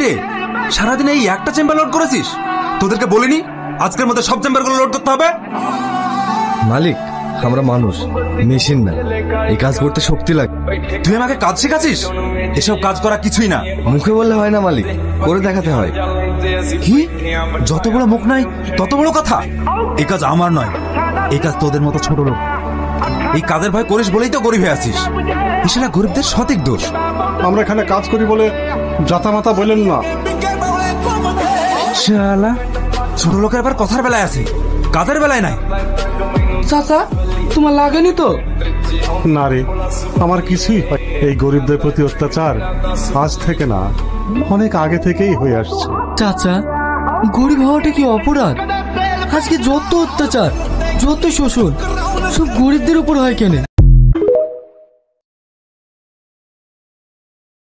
রে, সারাদিন এই একটা চেম্বার লোড করেছিস? তোদেরকে বলিনি আজকের মধ্যে সব চেম্বারগুলো লোড করতে হবে? মালিক, আমরা মানুষ, মেশিন না। এই কাজ করতে শক্তি লাগে। তুই আমাকে কাজ শেখাচ্ছিস? এসব কাজ করা কিছুই না। মুখে বললে হয় না মালিক, করে দেখাতে হয়। কি? যত বড় মুখ নাই তত বড় কথা? এই কাজ আমার নয়, এই কাজ তোদের মতো ছোট লোক। এই কাজের ভয় করিস বলেই তো গরিব হয়ে আছিস। এসব গরিবদের সঠিক দোষ। আমরা এখানে কাজ করি বলে জাতামাতা বলেন না। শালা, ছোট লোকের আবার কথার বেলায় আছে, কাজের বেলায় নাই। চাচা, তোমার লাগেনি তো? না রে, আমার কিছুই হয়। এই গরিবদের প্রতি অত্যাচার আজ থেকে না, অনেক আগে থেকেই হয়ে আসছে। চাচা, গরিব হওয়াটা কি অপরাধ? আজকে যত অত্যাচার, যত শোষণ সব গরিবদের উপর হয় কেন?